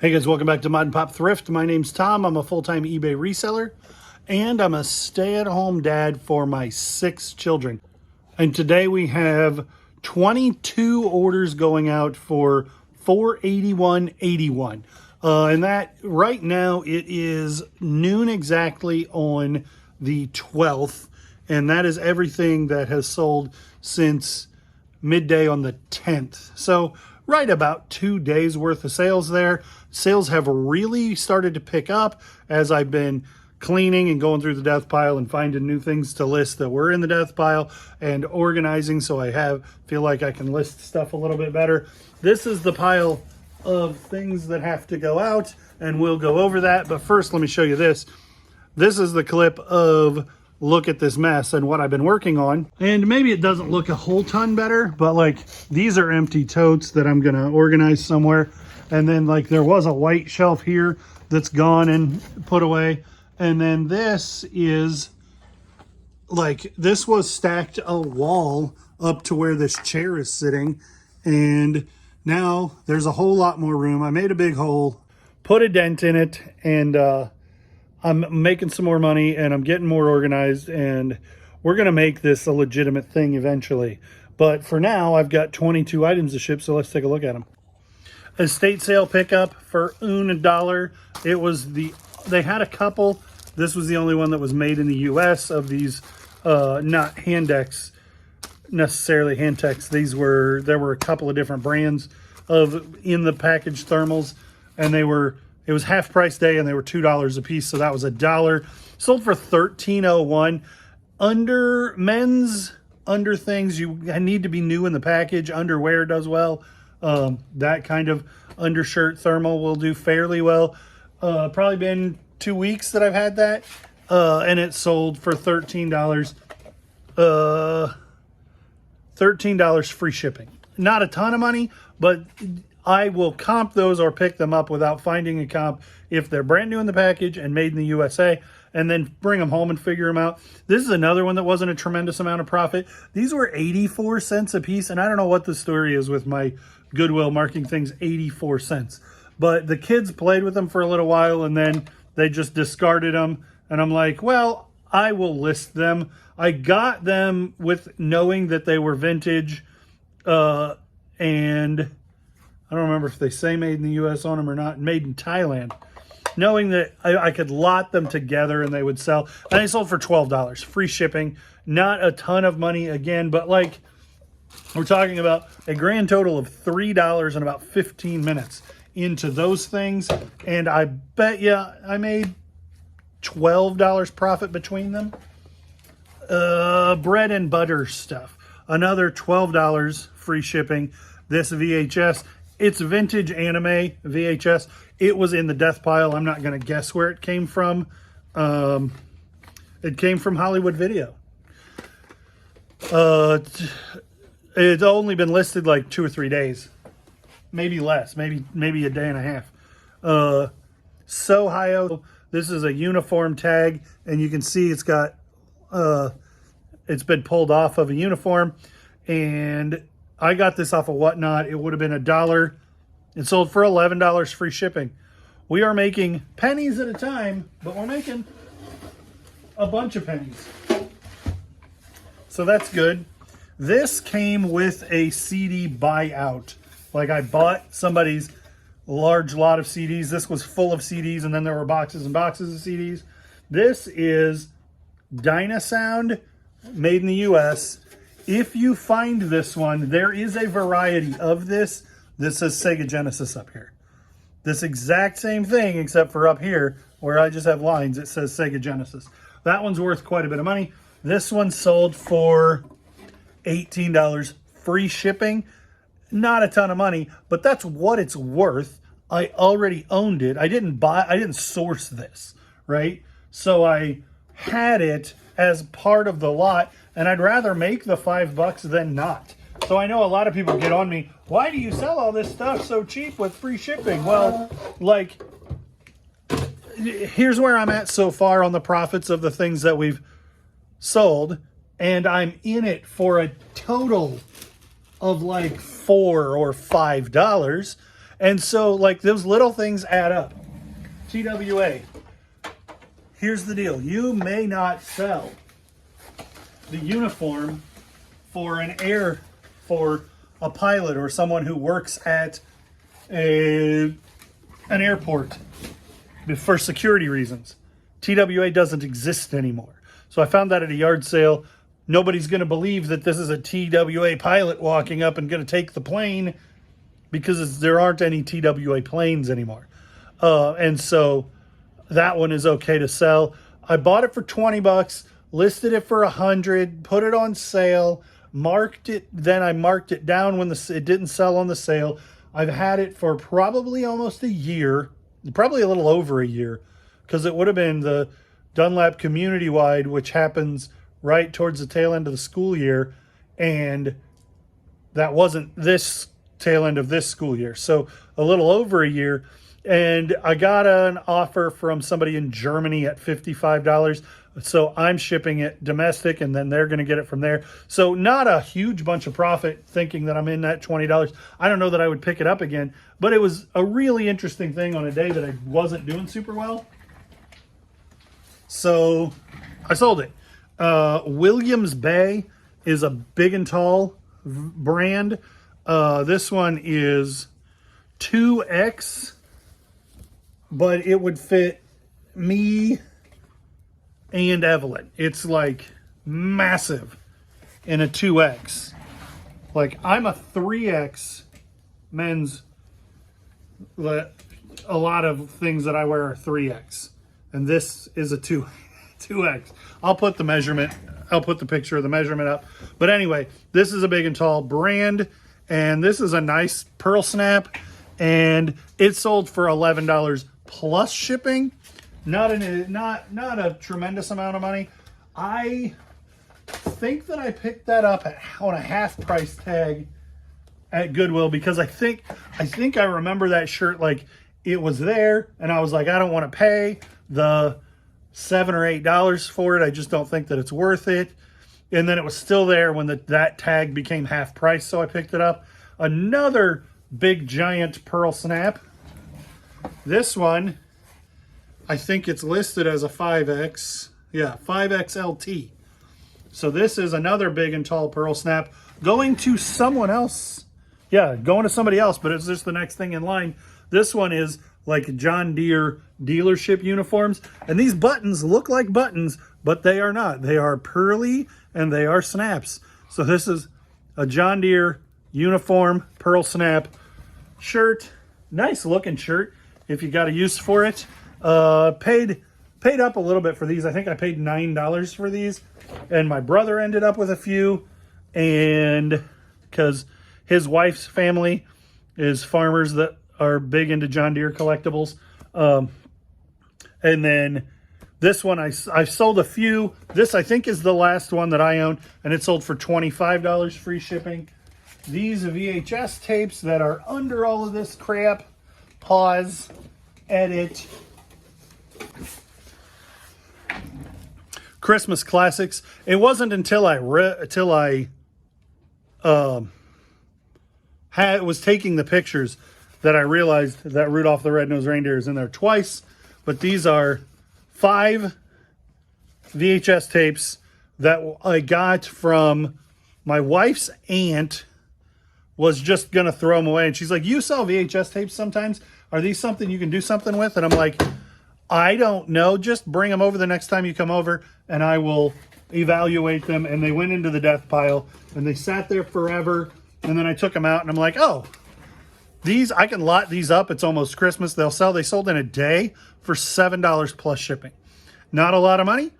Hey guys, welcome back to Mod and Pop Thrift. My name's Tom. I'm a full-time eBay reseller, and I'm a stay-at-home dad for my 6 children. And today we have 22 orders going out for $481.81. And that right now it is noon exactly on the 12th, and that is everything that has sold since midday on the 10th. So right about 2 days worth of sales there. Sales have really started to pick up as I've been cleaning and going through the death pile and finding new things to list that were in the death pile and organizing, so I feel like I can list stuff a little bit better. This is the pile of things that have to go out, and we'll go over that. But first, let me show you this. This is the clip of look at this mess and what I've been working on. And maybe it doesn't look a whole ton better, but like these are empty totes that I'm gonna organize somewhere. And then like there was a white shelf here that's gone and put away. And then this is like, this was stacked a wall up to where this chair is sitting. And now there's a whole lot more room. I made a big hole, put a dent in it, and I'm making some more money and I'm getting more organized, and we're going to make this a legitimate thing eventually. But for now, I've got 22 items to ship, so let's take a look at them. Estate sale pickup for $1. It was they had a couple. This was the only one that was made in the US of these, not Handex, necessarily Hantex. There were a couple of different brands of in the package thermals, and it was half price day and they were $2 a piece. So that was $1. Sold for $13.01. Under things, you need to be new in the package. Underwear does well. That kind of undershirt thermal will do fairly well. Probably been 2 weeks that I've had that. And it sold for $13. $13 free shipping. Not a ton of money, but I will comp those or pick them up without finding a comp if they're brand new in the package and made in the USA, and then bring them home and figure them out. This is another one that wasn't a tremendous amount of profit. These were 84 cents a piece, and I don't know what the story is with my Goodwill marking things 84 cents. But the kids played with them for a little while, and then they just discarded them. And I'm like, well, I will list them. I got them with knowing that they were vintage, and I don't remember if they say made in the US on them or not, made in Thailand. Knowing that I could lot them together and they would sell. And they sold for $12. Free shipping. Not a ton of money again, but like we're talking about a grand total of $3 in about 15 minutes into those things. And I bet you I made $12 profit between them. Bread and butter stuff. Another $12 free shipping. This VHS. It's vintage anime VHS. It was in the death pile. I'm not going to guess where it came from. It came from Hollywood Video. It's only been listed like 2 or 3 days. Maybe less. Maybe a day and a half. Sohio. This is a uniform tag, and you can see it's got it's been pulled off of a uniform, and I got this off of Whatnot. It would have been $1. It sold for $11 free shipping. We are making pennies at a time, but we're making a bunch of pennies. So that's good. This came with a CD buyout. Like I bought somebody's large lot of CDs. This was full of CDs, and then there were boxes and boxes of CDs. This is Dynasound, made in the US. If you find this one, there is a variety of this. This says Sega Genesis up here. This exact same thing, except for up here, where I just have lines, it says Sega Genesis. That one's worth quite a bit of money. This one sold for $18 free shipping. Not a ton of money, but that's what it's worth. I already owned it. I didn't source this, right? So I had it as part of the lot, and I'd rather make the $5 than not. So I know a lot of people get on me, why do you sell all this stuff so cheap with free shipping? Well, like, here's where I'm at so far on the profits of the things that we've sold, and I'm in it for a total of like $4 or $5. And so, like, those little things add up. TWA, here's the deal. You may not sell the uniform for a pilot or someone who works at an airport for security reasons. TWA doesn't exist anymore. So I found that at a yard sale. Nobody's going to believe that this is a TWA pilot walking up and going to take the plane because there aren't any TWA planes anymore. And so that one is okay to sell. I bought it for $20, listed it for $100, put it on sale, marked it. Then I marked it down when it didn't sell on the sale. I've had it for probably almost a year, probably a little over a year, because it would have been the Dunlap Community Wide, which happens right towards the tail end of the school year, and that wasn't this tail end of this school year. So a little over a year, and I got an offer from somebody in Germany at $55. So I'm shipping it domestic, and then they're going to get it from there. So not a huge bunch of profit thinking that I'm in that $20. I don't know that I would pick it up again, but it was a really interesting thing on a day that I wasn't doing super well. So I sold it. Williams Bay is a big and tall brand. This one is 2X, but it would fit me and Evelyn. It's like massive in a 2X. Like, I'm a 3X men's. A lot of things that I wear are 3X. And this is a 2X. I'll put the picture of the measurement up. But anyway, this is a big and tall brand. And this is a nice pearl snap. And it sold for $11 plus shipping. Not a tremendous amount of money. I think that I picked that up on a half price tag at Goodwill, because I think I remember that shirt, like, it was there and I was like, I don't want to pay the $7 or $8 for it. I just don't think that it's worth it. And then it was still there when that tag became half price, so I picked it up. Another big giant pearl snap. This one, I think it's listed as a 5X. Yeah, 5XLT. So this is another big and tall pearl snap. Going to someone else. Yeah, going to somebody else, but it's just the next thing in line. This one is like John Deere dealership uniforms. And these buttons look like buttons, but they are not. They are pearly and they are snaps. So this is a John Deere uniform pearl snap shirt. Nice looking shirt if you got a use for it. Paid up a little bit for these. I think I paid $9 for these, and my brother ended up with a few, and because his wife's family is farmers that are big into John Deere collectibles. And then this one, I've sold a few. This, I think, is the last one that I own, and it sold for $25 free shipping. These VHS tapes that are under all of this crap. Pause, edit. Christmas classics. It wasn't until I was taking the pictures that I realized that Rudolph the Red-Nosed Reindeer is in there twice. But these are 5 VHS tapes that I got from my wife's aunt. Was just gonna throw them away, and she's like, "You sell VHS tapes sometimes? Are these something you can do something with?" And I'm like, I don't know. Just bring them over the next time you come over, and I will evaluate them. And they went into the death pile, and they sat there forever. And then I took them out, and I'm like, oh, these, I can lot these up. It's almost Christmas. They sold in a day for $7 plus shipping. Not a lot of money,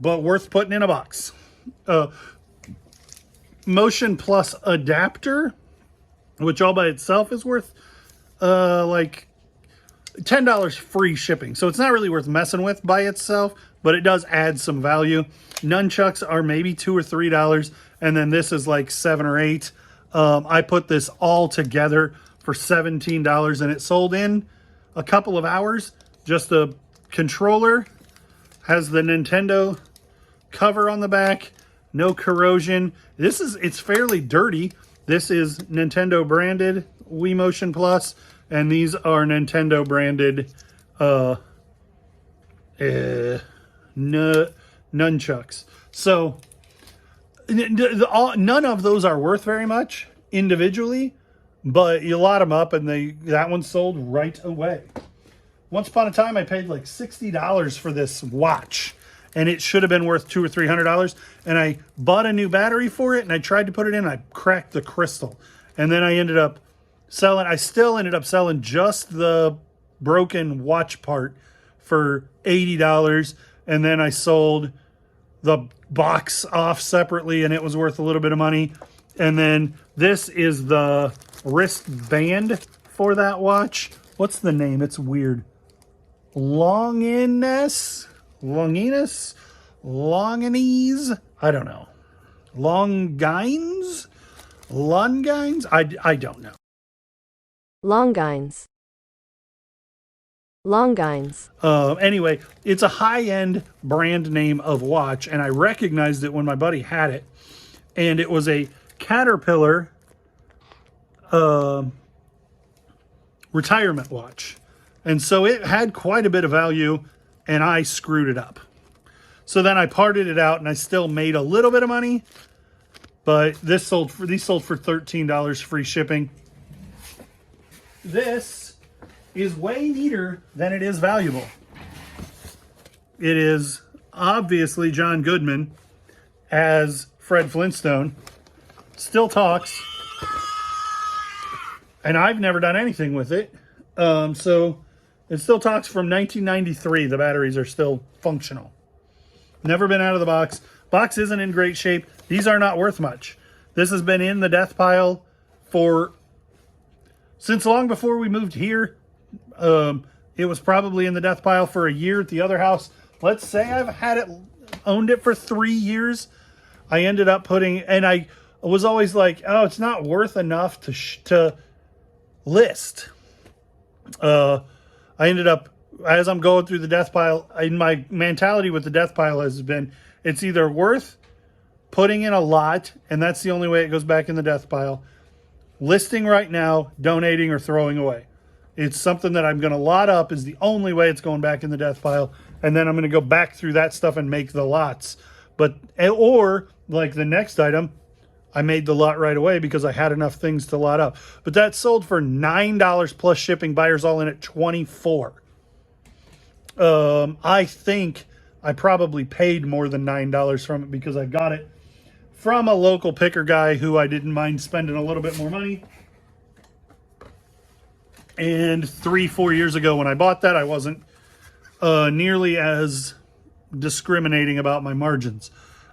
but worth putting in a box. Motion Plus adapter, which all by itself is worth like $10 free shipping. So it's not really worth messing with by itself, but it does add some value. Nunchucks are maybe $2 or $3, and then this is like $7 or $8. I put this all together for $17, and it sold in a couple of hours. Just a controller, has the Nintendo cover on the back, no corrosion. It's fairly dirty. This is Nintendo branded Wii Motion Plus. and these are Nintendo branded nunchucks. So none of those are worth very much individually, but you lot them up and that one sold right away. Once upon a time, I paid like $60 for this watch, and it should have been worth $200 or $300. And I bought a new battery for it, and I tried to put it in. I cracked the crystal, and then I ended up selling. I still ended up selling just the broken watch part for $80, and then I sold the box off separately, and it was worth a little bit of money. And then this is the wristband for that watch. What's the name? It's weird. Longinus? Longinese? I don't know. Longines? I don't know. Longines. Anyway, it's a high-end brand name of watch, and I recognized it when my buddy had it. And it was a Caterpillar retirement watch. And so it had quite a bit of value, and I screwed it up. So then I parted it out, and I still made a little bit of money. But these sold for $13 free shipping. This is way neater than it is valuable. It is obviously John Goodman as Fred Flintstone. Still talks. And I've never done anything with it. So it still talks from 1993. The batteries are still functional. Never been out of the box. Box isn't in great shape. These are not worth much. This has been in the death pile since long before we moved here. It was probably in the death pile for a year at the other house. Let's say I've owned it for 3 years. I ended up and I was always like, oh, it's not worth enough to list. I ended up, as I'm going through the death pile, in my mentality with the death pile has been, it's either worth putting in a lot, and that's the only way it goes back in the death pile, listing right now, donating, or throwing away. It's something that I'm going to lot up is the only way it's going back in the death pile, and then I'm going to go back through that stuff and make the lots. Or like the next item, I made the lot right away because I had enough things to lot up. But that sold for $9 plus shipping, buyers all in at $24. I think I probably paid more than $9 from it because I got it from a local picker guy who I didn't mind spending a little bit more money. And 3-4 years ago when I bought that, I wasn't nearly as discriminating about my margins.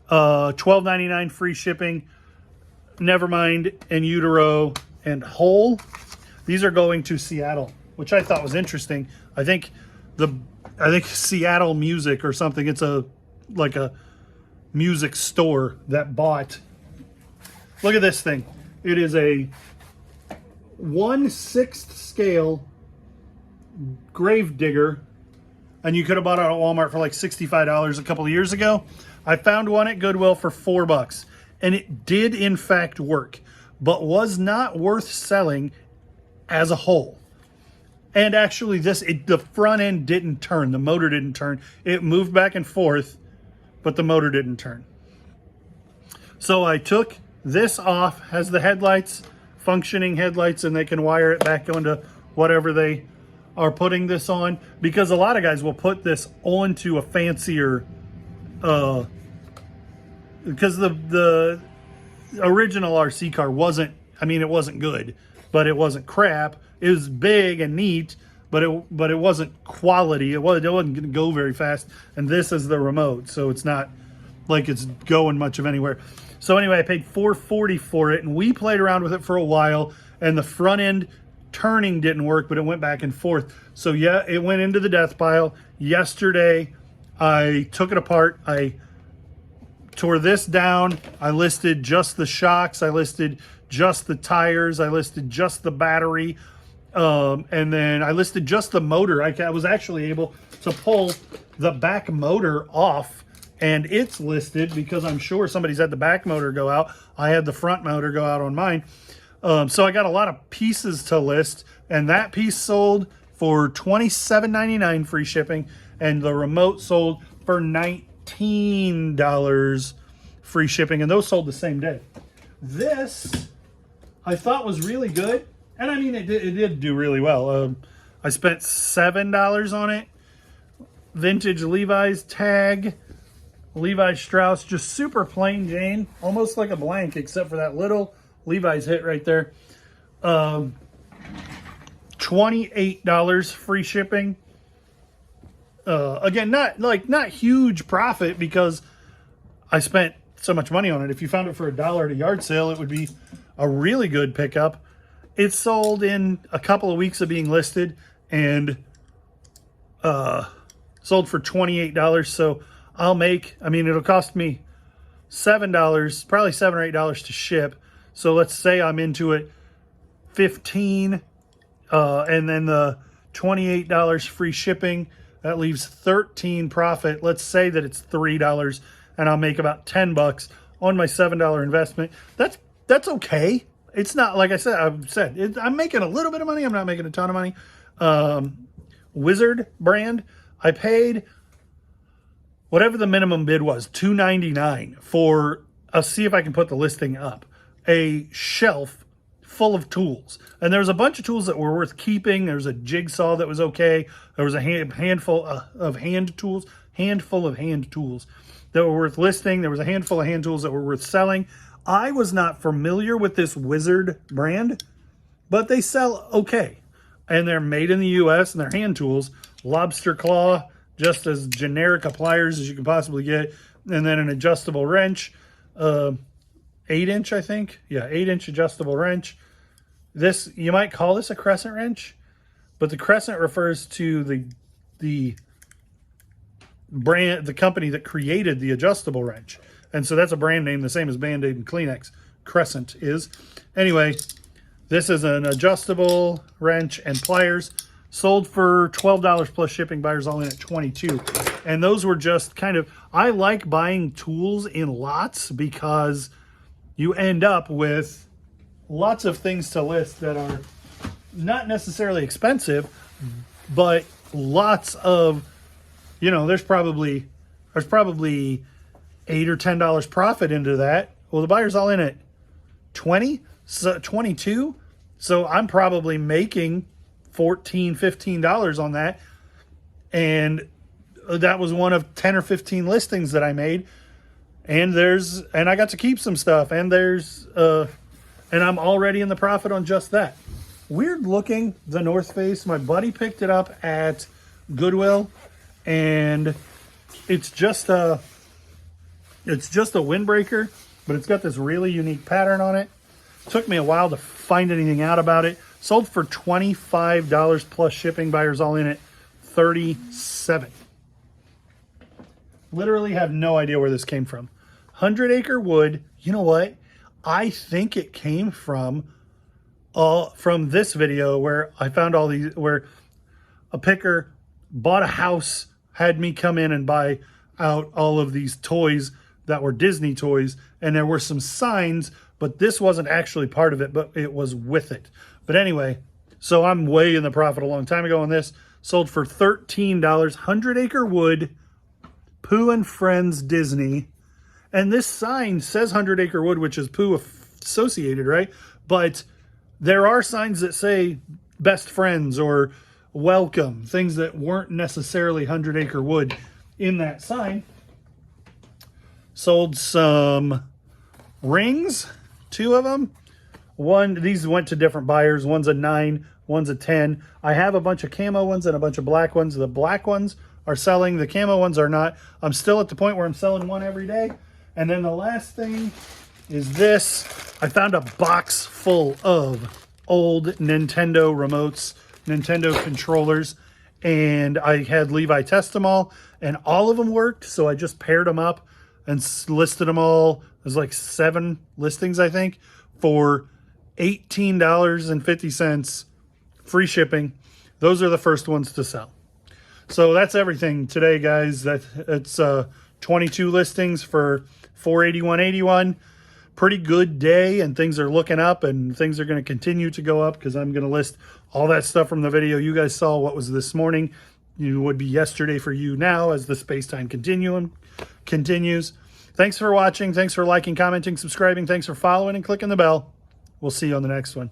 $12.99 free shipping. Nevermind and Utero and Whole. These are going to Seattle, which I thought was interesting. I think Seattle Music or something. It's like a music store that bought. Look at this thing. It is a 1/6 scale grave digger, and you could have bought it at Walmart for like $65 a couple of years ago. I found one at Goodwill for $4, and it did in fact work, but was not worth selling as a whole. And actually the front end didn't turn. The motor didn't turn. It moved back and forth, but the motor didn't turn. So I took this off, has the headlights, functioning headlights, and they can wire it back onto whatever they are putting this on, because a lot of guys will put this onto a fancier, because the original RC car wasn't, it wasn't good, but it wasn't crap. It was big and neat, but it wasn't quality. It wasn't going to go very fast. And this is the remote, so it's not like it's going much of anywhere. So anyway, I paid $440 for it, and we played around with it for a while, and the front end turning didn't work, but it went back and forth. So yeah, it went into the death pile. Yesterday, I took it apart. I tore this down. I listed just the shocks. I listed just the tires. I listed just the battery. And then I listed just the motor. I was actually able to pull the back motor off, and it's listed because I'm sure somebody's had the back motor go out. I had the front motor go out on mine. So I got a lot of pieces to list, And that piece sold for $27.99 free shipping, and the remote sold for $19 free shipping, and those sold the same day. This I thought was really good, and I mean it did do really well. I spent $7 on it. Vintage Levi's tag, Levi Strauss, just super plain Jane, almost like a blank, except for that little Levi's hit right there. $28 free shipping. Again, not huge profit because I spent so much money on it. If you found it for $1 at a yard sale, it would be a really good pickup. It sold in a couple of weeks of being listed and sold for $28. So I'll make, I mean, it'll cost me $7, probably $7 or $8 to ship. So let's say I'm into it $15, and then the $28 free shipping, that leaves $13 profit. Let's say that it's $3, and I'll make about $10 on my $7 investment. That's okay. It's not, like I've said, I'm making a little bit of money. I'm not making a ton of money. Wizard brand, I paid whatever the minimum bid was, $2.99 for, I'll see if I can put the listing up, a shelf full of tools. And there was a bunch of tools that were worth keeping. There was a jigsaw that was okay. There was a handful of hand tools that were worth listing. There was a handful of hand tools that were worth selling. I was not familiar with this Wizard brand, but they sell okay. And they're made in the US, and they're hand tools. Lobster claw, just as generic pliers as you can possibly get. And then an adjustable wrench, 8-inch, I think. Yeah, 8-inch adjustable wrench. This, you might call this a crescent wrench, but the crescent refers to the brand, the company that created the adjustable wrench. And so that's a brand name, the same as Band-Aid and Kleenex. Crescent is. Anyway, this is an adjustable wrench and pliers. Sold for $12 plus shipping, buyers all in at $22. And those were just kind of, I like buying tools in lots because you end up with lots of things to list that are not necessarily expensive, but lots of, you know, there's probably $8 or $10 profit into that. Well, the buyer's all in at 20, so 22. So I'm probably making $14, $15 on that. And that was one of 10 or 15 listings that I made. And I got to keep some stuff, and and I'm already in the profit on just that. Weird looking, the North Face. My buddy picked it up at Goodwill, and it's just a windbreaker, but it's got this really unique pattern on it. Took me a while to find anything out about it. Sold for $25 plus shipping, buyers all in at $37. Literally have no idea where this came from. 100 Acre Wood, you know what? I think it came from this video where I found all these, where a picker bought a house, had me come in and buy out all of these toys that were Disney toys, and there were some signs, but this wasn't actually part of it, but it was with it. But anyway, so I'm way in the profit a long time ago on this. Sold for $13. 100 Acre Wood, Pooh and Friends Disney. And this sign says 100 Acre Wood, which is Pooh associated, right? But there are signs that say best friends or welcome, things that weren't necessarily 100 Acre Wood in that sign. Sold some rings, 2 of them. These went to different buyers. One's a 9, one's a 10. I have a bunch of camo ones and a bunch of black ones. The black ones are selling, the camo ones are not. I'm still at the point where I'm selling one every day. And then the last thing is this. I found a box full of old Nintendo remotes, Nintendo controllers, and I had Levi test them all, and all of them worked, so I just paired them up and listed them all. There's like 7 listings, I think, for $18.50 free shipping. Those are the first ones to sell. So that's everything today, guys. It's 22 listings for $481.81. pretty good day, and things are looking up, and things are going to continue to go up because I'm going to list all that stuff from the video you guys saw. What was this morning, it would be yesterday for you now as the space-time continuum continues. Thanks for watching. Thanks for liking, commenting, subscribing. Thanks for following and clicking the bell. We'll see you on the next one.